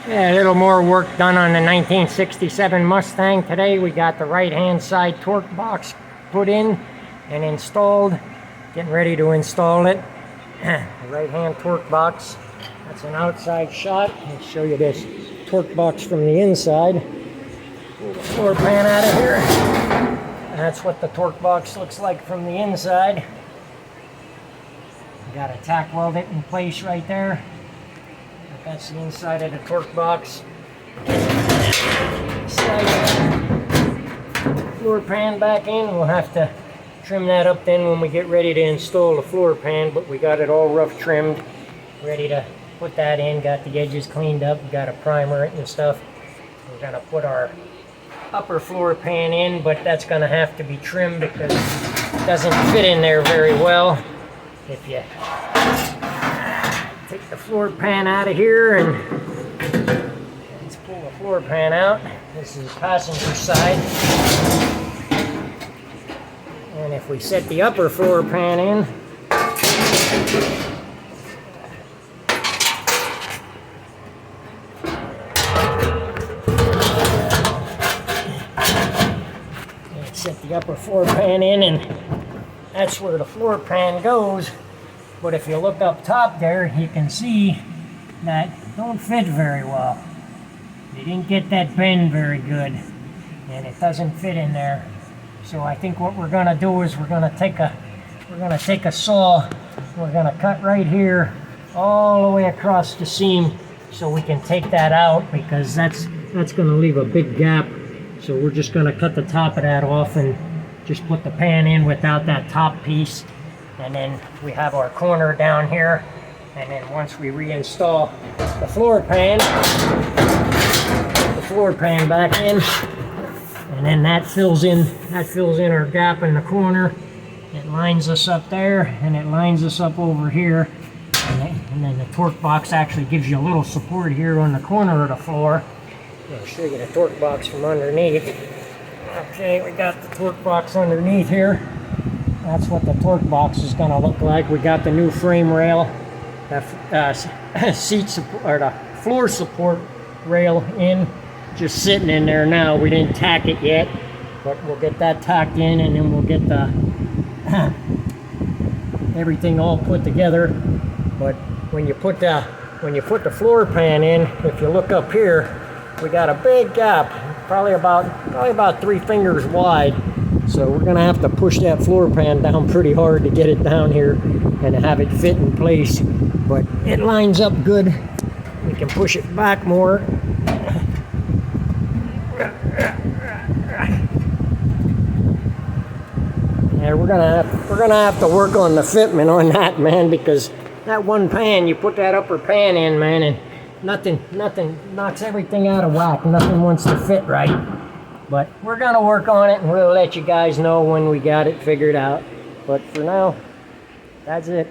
Yeah, a little more work done on the 1967 Mustang. Today we got the right hand side torque box put in and installed. Getting ready to install it. The right hand torque box. That's an outside shot. I'll show you this torque box from the inside. Pull the floor pan out of here. That's what the torque box looks like from the inside. Got a tack weld it in place right there. That's the inside of the torque box. Slide the floor pan back in. We'll have to trim that up then when we get ready to install the floor pan, but we got it all rough trimmed, ready to put that in. Got the edges cleaned up, got to primer it and stuff. We're going to put our upper floor pan in, but that's going to have to be trimmed because it doesn't fit in there very well. If you take the floor pan out of here and let's pull the floor pan out. This is the passenger side. And if we set the upper floor pan in, set the upper floor pan in, and that's where the floor pan goes. But if you look up top there, you can see that don't fit very well. They didn't get that bend very good, and it doesn't fit in there. So I think what we're going to do is we're going to take a saw. We're going to cut right here all the way across the seam so we can take that out, because that's going to leave a big gap. So we're just going to cut the top of that off and just put the pan in without that top piece. And then we have our corner down here. And then once we reinstall the floor pan, put the floor pan back in, and then that fills in our gap in the corner. It lines us up there, and it lines us up over here. And then the torque box actually gives you a little support here on the corner of the floor. I'll show you the torque box from underneath. Okay, we got the torque box underneath here. That's what the torque box is going to look like. We got the new frame rail, the seat support, or the floor support rail in, just sitting in there now. We didn't tack it yet, but we'll get that tacked in, and then we'll get the everything all put together. But when you put the floor pan in, if you look up here, we got a big gap, probably about 3 fingers wide. So we're gonna have to push that floor pan down pretty hard to get it down here and have it fit in place. But it lines up good. We can push it back more. Yeah, we're gonna have to work on the fitment on that, man, because that one pan, you put that upper pan in, man, and nothing knocks everything out of whack. Nothing wants to fit right. But we're going to work on it, and we'll let you guys know when we got it figured out. But for now, that's it.